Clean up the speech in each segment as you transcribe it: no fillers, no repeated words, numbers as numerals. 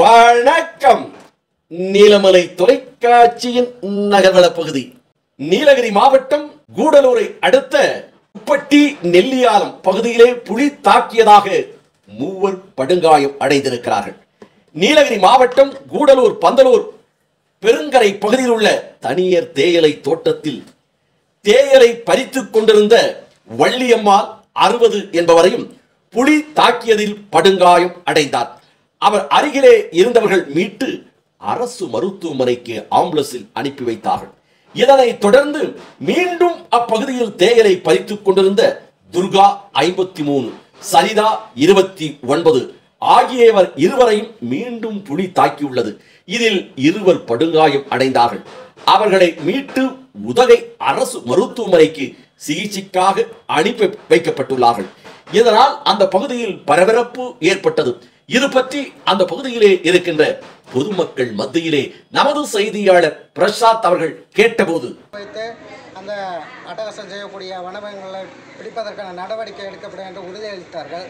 வணக்கம். நீலமலை தொலைக்காட்சியின் நகர்வள பகுதி. நீலகிரி மாவட்டம் கூடலூரை அடுத்த உப்பட்டி நெல்லியாலம் பகுதியிலே புலி தாக்கியதாக 3 படுகாயம் அடைந்திருக்கிறார்கள். நீலகிரி மாவட்டம் கூடலூர் பந்தலூர் பெருங்கரை பகுதியில் உள்ள தனியார் தேயிலை தோட்டத்தில் தேயிலை பறித்துக் கொண்டிருந்த வள்ளியம்மாள் 60 என்பவரையும் புலி தாக்கியதில் படுகாயம் அடைந்தார். அவர் அருகிலே இருந்தவர்கள் மீட்டு அரசு மருத்துவமனைக்கு ஆம்புலன்ஸில் அனுப்பி வைத்தார்கள். இதனைத் தொடர்ந்து மீண்டும் அப்பகுதியில் தேயிலை பறித்துக் கொண்டிருந்த துர்கா 53, சரிதா 29 ஆகியவர் இருவரையும் மீண்டும் புலி தாக்கியுள்ளது. இதில் 2 படுகாயம் அடைந்தார்கள். அவர்களை மீட்டு உதகை அரசு மருத்துவமனைக்கு சிகிச்சைக்காக அனுப்பி வைக்கப்பட்டுள்ளார்கள். இதனால் அந்த பகுதியில் பரபரப்பு ஏற்பட்டது. இது பற்றி அந்த பகுதியிலே இருக்கின்ற பொதுமக்கள் மத்தியிலே நமது செய்தியாளர் பிரசாத் அவர்கள் கேட்டபோது, அந்த அட்டகாசம் செய்யக்கூடிய வனவிலங்குகளை பிடிப்பதற்கான நடவடிக்கை எடுக்கப்படும் என்று உறுதியளித்தார்கள்.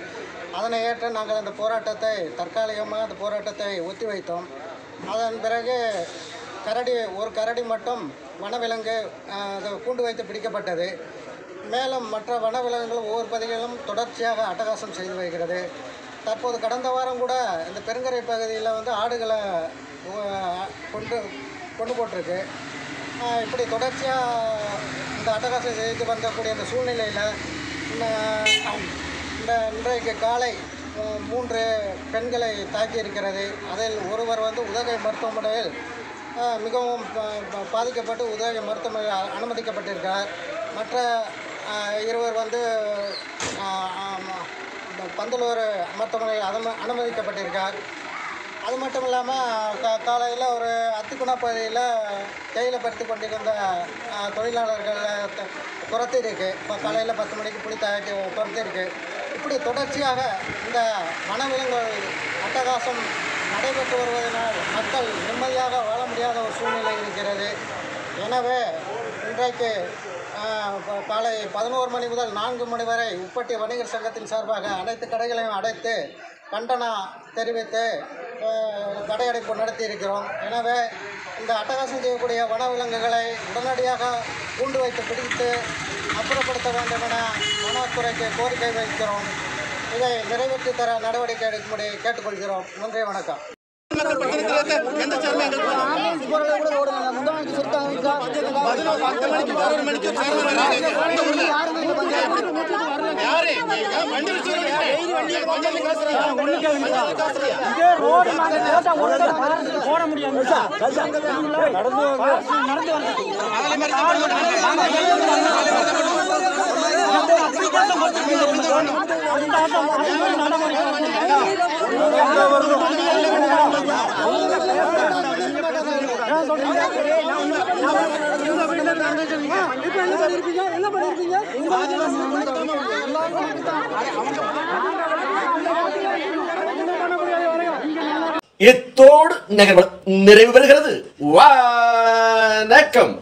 அதனை ஏற்று நாங்கள் அந்த போராட்டத்தை தற்காலிகமாக அந்த போராட்டத்தை ஒத்திவைத்தோம். அதன் பிறகு ஒரு கரடி மட்டும் வனவிலங்கு கூண்டு வைத்து பிடிக்கப்பட்டது. மேலும் மற்ற வனவிலங்குகள் ஒவ்வொரு பகுதிகளிலும் தொடர்ச்சியாக அட்டகாசம் செய்து வருகிறது. தற்போது கடந்த வாரம் கூட இந்த பெருங்கரை பகுதியில் ஆடுகளை கொண்டு போட்டிருக்கு. இப்படி தொடர்ச்சியாக இந்த அட்டகாசம் செய்து வந்தக்கூடிய இந்த சூழ்நிலையில் இன்றைக்கு காலை 3 பெண்களை தாக்கி இருக்கிறது. அதில் ஒருவர் உதகை மருத்துவமனையில் மிகவும் பாதிக்கப்பட்டு உதகை மருத்துவமனையில் அனுமதிக்கப்பட்டிருக்கார். மற்ற 2 பந்தலூர் மருத்துவமனையில் அனுமதிக்கப்பட்டிருக்கார். அது மட்டும் இல்லாமல் காலையில் ஒரு அத்திக்குணா பகுதியில் தேயிலை பறித்து கொண்டிருந்த தொழிலாளர்களை துரத்திருக்கு. இப்போ காலையில் 10 மணிக்கு புலி தாக்கி துரத்திருக்கு. இப்படி தொடர்ச்சியாக இந்த வனவிலங்கு அட்டகாசம் நடைபெற்று வருவதனால் மக்கள் நிம்மதியாக வாழ முடியாத ஒரு சூழ்நிலை இருக்கிறது. எனவே இன்றைக்கு காலை 11 மணி முதல் 4 மணி வரை உப்பட்டி வணிகர் சங்கத்தின் சார்பாக அனைத்து கடைகளையும் அடைத்து கண்டனம் தெரிவித்து கடையடைப்பு நடத்தி இருக்கிறோம். எனவே இந்த அட்டகாசம் செய்யக்கூடிய வனவிலங்குகளை உடனடியாக கூண்டு வைத்து பிடித்து அப்புறப்படுத்த வேண்டும் என வனத்துறைக்கு கோரிக்கை வைக்கிறோம். இதை நிறைவேற்றி தர நடவடிக்கை எடுக்கும்படி கேட்டுக்கொள்கிறோம். நன்றி, வணக்கம். இத்தோடு நிறைவு பெறுகிறது. வணக்கம்.